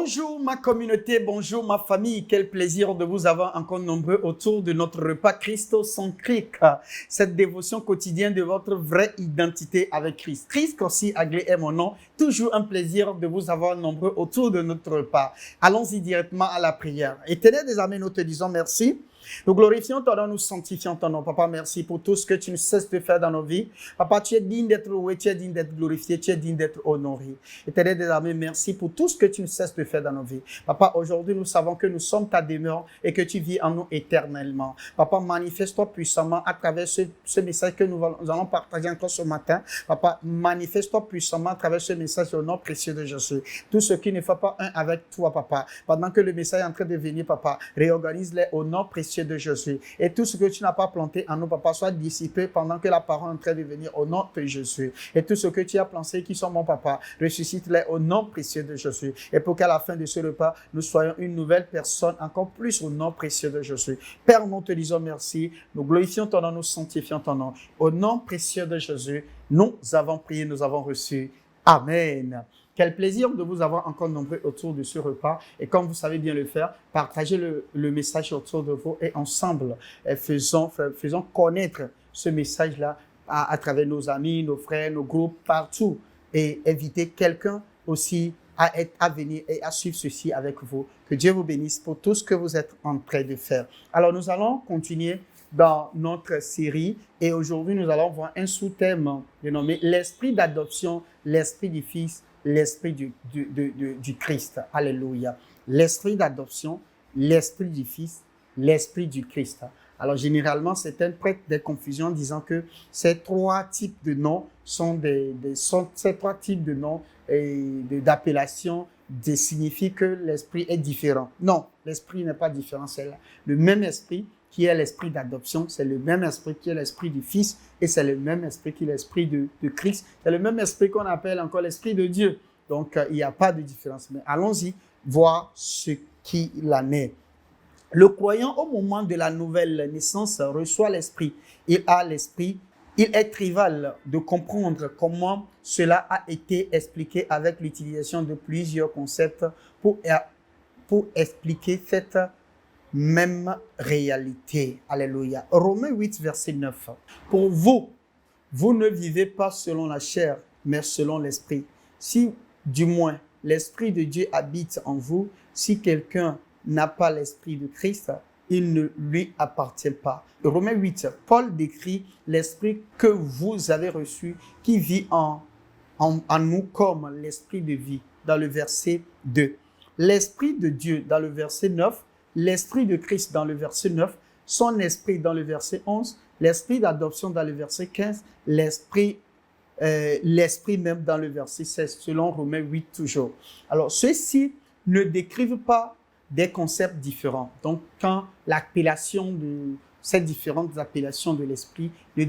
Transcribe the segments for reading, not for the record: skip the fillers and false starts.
Bonjour ma communauté, bonjour ma famille. Quel plaisir de vous avoir encore nombreux autour de notre repas christocentrique. Cette dévotion quotidienne de votre vraie identité avec Christ. Christ aussi Aglé est mon nom. Toujours un plaisir de vous avoir nombreux autour de notre repas. Allons-y directement à la prière. Éternel des armées, nous te disons merci. Nous glorifions ton nom, nous sanctifions ton nom. Papa, merci pour tout ce que tu ne cesses de faire dans nos vies. Papa, tu es digne d'être loué, tu es digne d'être glorifié, tu es digne d'être honoré. Éternel des armées, merci pour tout ce que tu ne cesses de faire dans nos vies. Papa, aujourd'hui, nous savons que nous sommes ta demeure et que tu vis en nous éternellement. Papa, manifeste-toi puissamment à travers ce message que nous allons partager encore ce matin. Papa, manifeste-toi puissamment à travers ce message au nom précieux de Jésus. Tout ce qui ne fait pas un avec toi, Papa, pendant que le message est en train de venir, Papa, réorganise-les au nom précieux de Jésus. Et tout ce que tu n'as pas planté en nous, Papa, soit dissipé pendant que la parole est en train de venir au nom de Jésus. Et tout ce que tu as planté qui sont mon Papa, ressuscite-les au nom précieux de Jésus. Et pour qu'à la fin de ce repas, nous soyons une nouvelle personne, encore plus au nom précieux de Jésus. Père, nous te disons merci. Nous glorifions ton nom, nous sanctifions ton nom. Au nom précieux de Jésus, nous avons prié, nous avons reçu. Amen. Quel plaisir de vous avoir encore nombreux autour de ce repas. Et comme vous savez bien le faire, partagez le message autour de vous et ensemble, faisons connaître ce message-là à travers nos amis, nos frères, nos groupes, partout. Et invitez quelqu'un aussi à venir et à suivre ceci avec vous. Que Dieu vous bénisse pour tout ce que vous êtes en train de faire. Alors, nous allons continuer dans notre série et aujourd'hui, nous allons voir un sous-thème dénommé l'esprit d'adoption, l'esprit du Fils, l'esprit du Christ. Alléluia. L'esprit d'adoption, l'esprit du Fils, l'esprit du Christ. Alors, généralement, certains prêtent des confusions disant que ces trois types de noms ces trois types de noms et d'appellations signifient que l'esprit est différent. Non, l'esprit n'est pas différent. C'est le même esprit qui est l'esprit d'adoption, c'est le même esprit qui est l'esprit du Fils et c'est le même esprit qui est l'esprit de Christ. C'est le même esprit qu'on appelle encore l'esprit de Dieu. Donc, il n'y a pas de différence. Mais allons-y voir ce qu'il en est. Le croyant, au moment de la nouvelle naissance, reçoit l'esprit. Il a l'esprit. Il est trivial de comprendre comment cela a été expliqué avec l'utilisation de plusieurs concepts pour expliquer cette même réalité. Alléluia. Romains 8, verset 9. Pour vous, vous ne vivez pas selon la chair, mais selon l'esprit. Si, du moins, l'esprit de Dieu habite en vous, si quelqu'un n'a pas l'esprit de Christ, il ne lui appartient pas. Romains 8, Paul décrit l'esprit que vous avez reçu qui vit en nous comme l'esprit de vie dans le verset 2. L'esprit de Dieu dans le verset 9, l'esprit de Christ dans le verset 9, son esprit dans le verset 11, l'esprit d'adoption dans le verset 15, l'esprit même dans le verset 16, selon Romains 8 toujours. Alors, ceux-ci ne décrivent pas des concepts différents. Donc, quand l'appellation de ces différentes appellations de l'esprit ne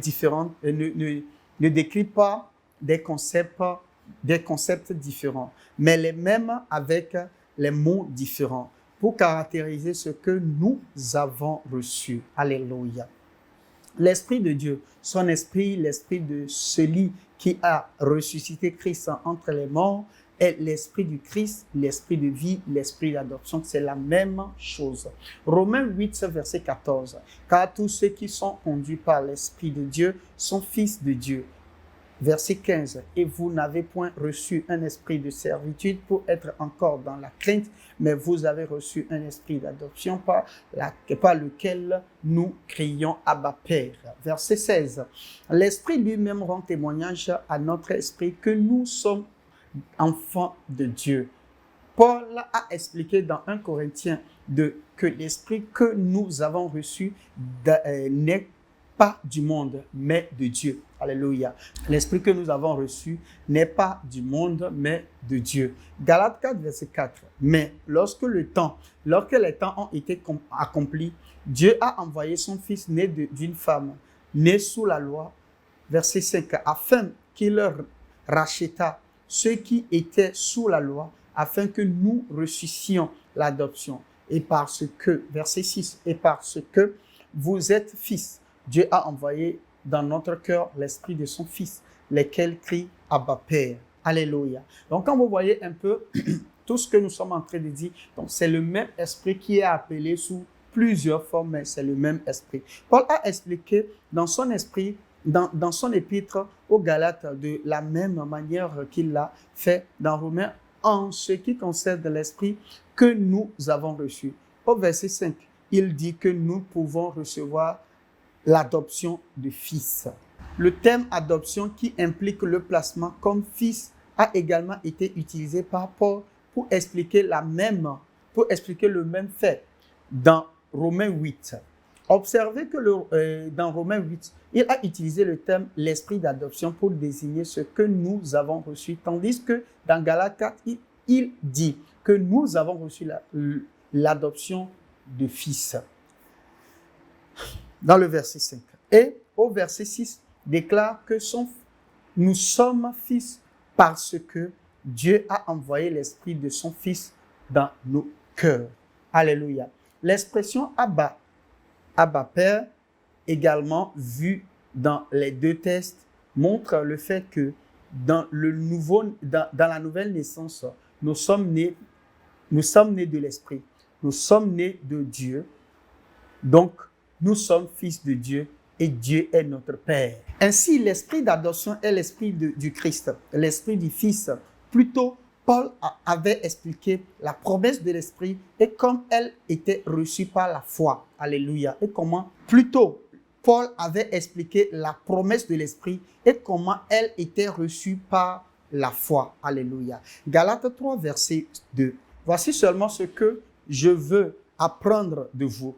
décrit pas des concepts différents, mais les mêmes avec les mots différents pour caractériser ce que nous avons reçu. Alléluia. L'esprit de Dieu, son esprit, l'esprit de celui qui a ressuscité Christ entre les morts, est l'esprit du Christ, l'esprit de vie, l'esprit d'adoption. C'est la même chose. Romains 8, verset 14. Car tous ceux qui sont conduits par l'esprit de Dieu sont fils de Dieu. Verset 15. Et vous n'avez point reçu un esprit de servitude pour être encore dans la crainte, mais vous avez reçu un esprit d'adoption par lequel nous crions Abba Père. Verset 16. L'esprit lui-même rend témoignage à notre esprit que nous sommes enfants de Dieu. Paul a expliqué dans 1 Corinthiens 2 que l'esprit que nous avons reçu n'est pas du monde, mais de Dieu. Alléluia. L'esprit que nous avons reçu n'est pas du monde, mais de Dieu. Galates 4, verset 4. Mais lorsque les temps ont été accomplis, Dieu a envoyé son Fils né d'une femme, né sous la loi, verset 5, afin qu'il leur racheta ceux qui étaient sous la loi, afin que nous reçussions l'adoption. Et parce que, verset 6, et parce que vous êtes fils, Dieu a envoyé dans notre cœur l'esprit de son Fils, lesquels crient Abba Père. Alléluia. Donc, quand vous voyez un peu tout ce que nous sommes en train de dire, donc c'est le même esprit qui est appelé sous plusieurs formes, mais c'est le même esprit. Paul a expliqué dans son esprit, dans son épître aux Galates, de la même manière qu'il l'a fait dans Romains, en ce qui concerne l'esprit que nous avons reçu. Au verset 5, il dit que nous pouvons recevoir l'adoption de fils. Le terme adoption qui implique le placement comme fils a également été utilisé par Paul pour expliquer le même fait dans Romains 8. Observez que dans Romains 8, il a utilisé le terme l'esprit d'adoption pour désigner ce que nous avons reçu, tandis que dans Galates 4, il dit que nous avons reçu l'adoption de fils. Dans le verset 5. Et au verset 6, déclare que nous sommes fils parce que Dieu a envoyé l'esprit de son fils dans nos cœurs. Alléluia. L'expression Abba, Abba Père, également vue dans les deux textes, montre le fait que dans la nouvelle naissance, nous sommes nés de l'esprit. Nous sommes nés de Dieu. Donc, nous sommes fils de Dieu et Dieu est notre Père. Ainsi, l'esprit d'adoption est l'esprit du Christ, l'esprit du Fils. Plutôt, Paul avait expliqué la promesse de l'esprit et comme elle était reçue par la foi. Alléluia. Et comment? Plutôt, Paul avait expliqué la promesse de l'esprit et comment elle était reçue par la foi. Alléluia. Galates 3, verset 2. Voici seulement ce que je veux apprendre de vous.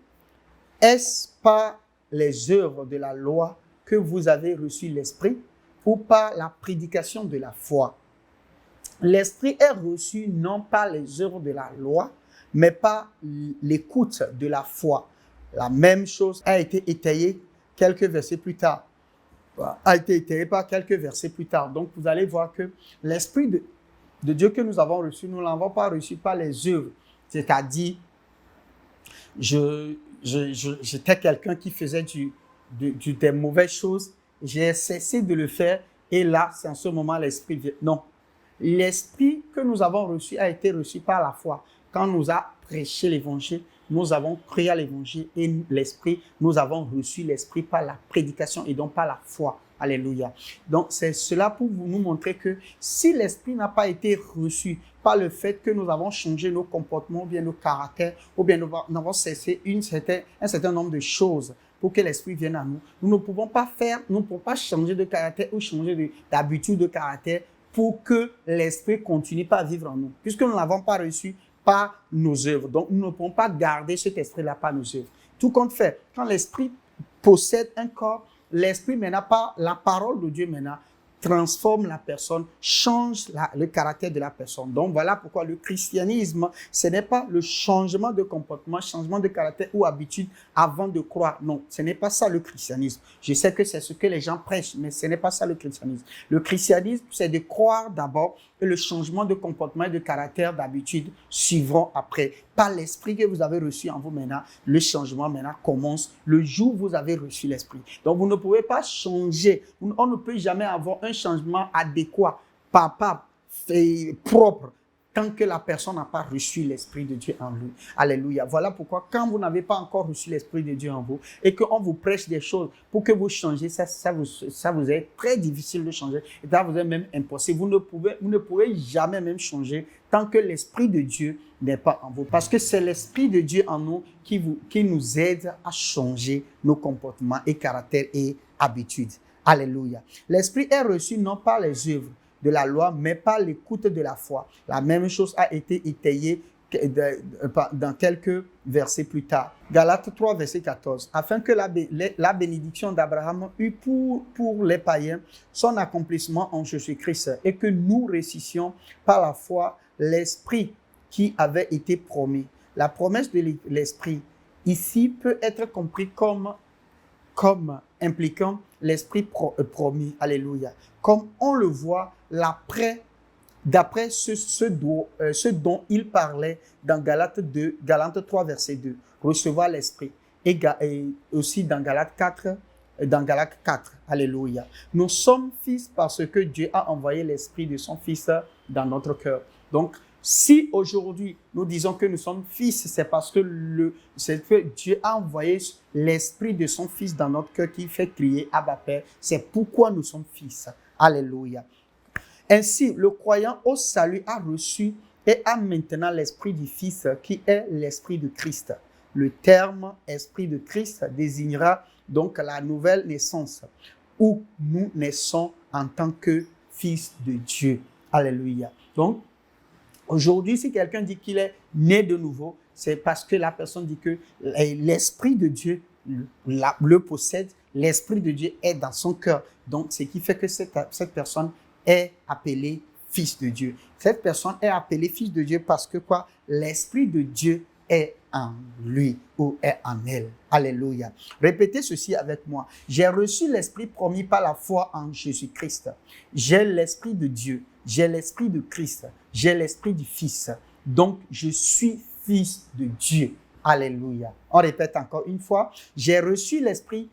Est-ce par les œuvres de la loi que vous avez reçu l'esprit ou par la prédication de la foi? L'esprit est reçu non par les œuvres de la loi, mais par l'écoute de la foi. La même chose a été étayée quelques versets plus tard. Donc, vous allez voir que l'esprit de Dieu que nous avons reçu, nous ne l'avons pas reçu par les œuvres. C'est-à-dire, j'étais quelqu'un qui faisait des mauvaises choses. J'ai cessé de le faire. Et là, c'est en ce moment l'esprit vient. Non. L'esprit que nous avons reçu a été reçu par la foi. Quand nous a prêché l'évangile, nous avons cru à l'évangile et l'esprit, nous avons reçu l'esprit par la prédication et donc par la foi. Alléluia. Donc, c'est cela pour nous montrer que si l'esprit n'a pas été reçu par le fait que nous avons changé nos comportements, ou bien nos caractères, ou bien nous avons cessé un certain nombre de choses pour que l'esprit vienne à nous, nous ne pouvons pas changer de caractère ou changer d'habitude de caractère pour que l'esprit continue pas à vivre en nous, puisque nous ne l'avons pas reçu par nos œuvres. Donc, nous ne pouvons pas garder cet esprit-là par nos œuvres. Tout compte fait, quand l'esprit possède un corps, l'esprit maintenant, par la parole de Dieu maintenant, transforme la personne, change le caractère de la personne. Donc voilà pourquoi le christianisme, ce n'est pas le changement de comportement, changement de caractère ou habitude avant de croire. Non, ce n'est pas ça le christianisme. Je sais que c'est ce que les gens prêchent, mais ce n'est pas ça le christianisme. Le christianisme, c'est de croire d'abord et le changement de comportement et de caractère, d'habitude suivront après. Par l'esprit que vous avez reçu en vous maintenant, le changement maintenant commence le jour où vous avez reçu l'esprit. Donc vous ne pouvez pas changer. On ne peut jamais avoir un changement adéquat, propre, tant que la personne n'a pas reçu l'Esprit de Dieu en lui. Alléluia. Voilà pourquoi quand vous n'avez pas encore reçu l'Esprit de Dieu en vous et qu'on vous prêche des choses pour que vous changiez, ça vous est très difficile de changer. Et ça vous est même impossible. Vous ne pouvez jamais même changer tant que l'Esprit de Dieu n'est pas en vous. Parce que c'est l'Esprit de Dieu en nous qui nous aide à changer nos comportements et caractères et habitudes. Alléluia. L'Esprit est reçu non par les œuvres de la loi, mais par l'écoute de la foi. La même chose a été étayée dans quelques versets plus tard. Galates 3, verset 14. Afin que la bénédiction d'Abraham eût pour les païens son accomplissement en Jésus-Christ et que nous récissons par la foi l'Esprit qui avait été promis. La promesse de l'Esprit ici peut être compris comme impliquant l'Esprit promis. Alléluia. Comme on le voit d'après ce dont il parlait dans Galates 3, verset 2. Recevoir l'Esprit. Et aussi dans Galates 4. Alléluia. Nous sommes fils parce que Dieu a envoyé l'Esprit de son Fils dans notre cœur. Donc, Si aujourd'hui nous disons que nous sommes fils, c'est parce que Dieu a envoyé l'esprit de son fils dans notre cœur qui fait crier Abba Père. C'est pourquoi nous sommes fils. Alléluia. Ainsi, le croyant au salut a reçu et a maintenant l'esprit du Fils qui est l'esprit de Christ. Le terme esprit de Christ désignera donc la nouvelle naissance où nous naissons en tant que fils de Dieu. Alléluia. Donc, aujourd'hui, si quelqu'un dit qu'il est né de nouveau, c'est parce que la personne dit que l'esprit de Dieu le possède, l'esprit de Dieu est dans son cœur. Donc, ce qui fait que cette personne est appelée fils de Dieu. Cette personne est appelée fils de Dieu parce que quoi? L'esprit de Dieu est en lui ou est en elle. Alléluia. Répétez ceci avec moi. J'ai reçu l'esprit promis par la foi en Jésus-Christ. J'ai l'esprit de Dieu. J'ai l'esprit de Christ. J'ai l'esprit du Fils. Donc, je suis fils de Dieu. Alléluia. On répète encore une fois. J'ai reçu l'esprit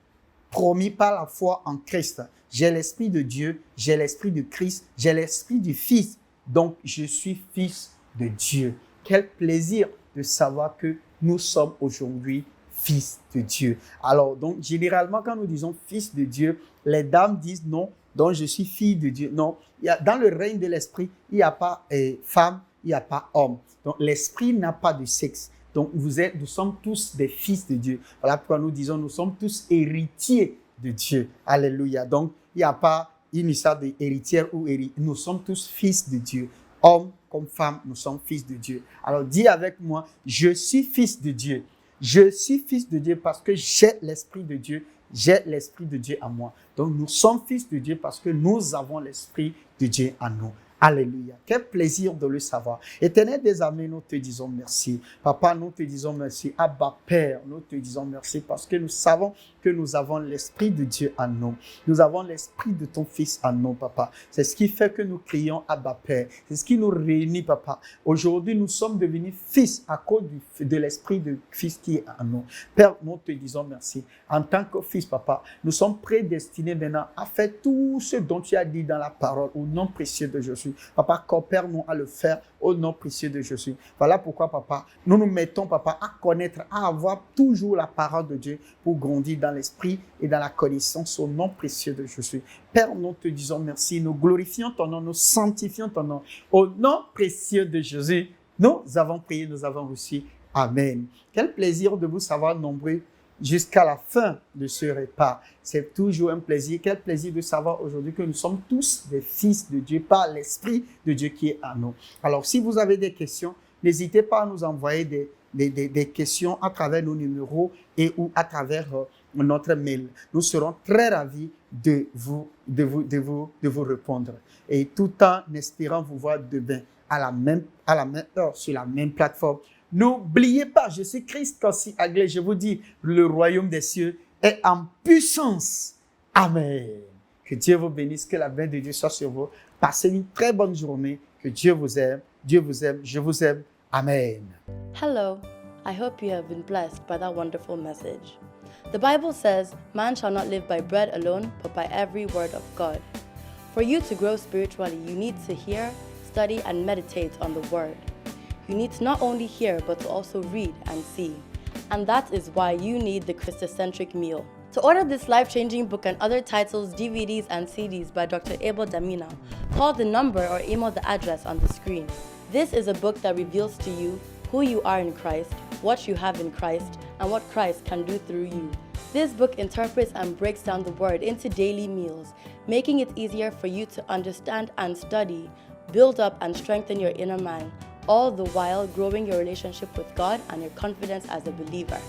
promis par la foi en Christ. J'ai l'esprit de Dieu, j'ai l'esprit de Christ, j'ai l'esprit du Fils. Donc, je suis fils de Dieu. Quel plaisir de savoir que nous sommes aujourd'hui fils de Dieu. Alors, donc, généralement, quand nous disons fils de Dieu, les dames disent non, donc je suis fille de Dieu. Non, dans le règne de l'esprit, il n'y a pas femme, il n'y a pas homme. Donc, l'esprit n'a pas de sexe. Donc, nous sommes tous des fils de Dieu. Voilà pourquoi nous disons, nous sommes tous héritiers de Dieu. Alléluia. Donc, il n'y a pas une histoire d'héritière ou héritier. Nous sommes tous fils de Dieu. Hommes comme femmes, nous sommes fils de Dieu. Alors, dis avec moi, je suis fils de Dieu. Je suis fils de Dieu parce que j'ai l'esprit de Dieu. J'ai l'esprit de Dieu en moi. Donc, nous sommes fils de Dieu parce que nous avons l'esprit de Dieu en nous. Alléluia. Quel plaisir de le savoir. Éternel des armées, nous te disons merci. Papa, nous te disons merci. Abba Père, nous te disons merci parce que nous savons que nous avons l'esprit de Dieu en nous. Nous avons l'esprit de ton Fils en nous, Papa. C'est ce qui fait que nous crions Abba Père. C'est ce qui nous réunit, Papa. Aujourd'hui, nous sommes devenus fils à cause de l'esprit de Fils qui est en nous. Père, nous te disons merci. En tant que fils, Papa, nous sommes prédestinés maintenant à faire tout ce dont tu as dit dans la parole au nom précieux de Jésus. Papa, coopère-nous à le faire au nom précieux de Jésus. Voilà pourquoi, Papa, nous nous mettons, Papa, à connaître, à avoir toujours la parole de Dieu pour grandir dans l'esprit et dans la connaissance au nom précieux de Jésus. Père, nous te disons merci, nous glorifions ton nom, nous sanctifions ton nom. Au nom précieux de Jésus, nous avons prié, nous avons reçu. Amen. Quel plaisir de vous savoir nombreux jusqu'à la fin de ce repas. C'est toujours un plaisir. Quel plaisir de savoir aujourd'hui que nous sommes tous des fils de Dieu par l'Esprit de Dieu qui est en nous. Alors, si vous avez des questions, n'hésitez pas à nous envoyer des questions à travers nos numéros et ou à travers notre mail. Nous serons très ravis de vous répondre. Et tout en espérant vous voir demain à la même heure sur la même plateforme. N'oubliez pas, je suis Christ aussi Aglé. Je vous dis, le royaume des cieux est en puissance. Amen. Que Dieu vous bénisse, que la main de Dieu soit sur vous. Passez une très bonne journée. Que Dieu vous aime, je vous aime. Amen. Hello, I hope you have been blessed by that wonderful message. The Bible says, man shall not live by bread alone, but by every word of God. For you to grow spiritually, you need to hear, study, and meditate on the word. You need to not only hear, but to also read and see. And that is why you need the Christocentric meal. To order this life-changing book and other titles, DVDs, and CDs by Dr. Abel Damina, call the number or email the address on the screen. This is a book that reveals to you who you are in Christ, what you have in Christ, and what Christ can do through you. This book interprets and breaks down the word into daily meals, making it easier for you to understand and study, build up and strengthen your inner man, all the while growing your relationship with God and your confidence as a believer.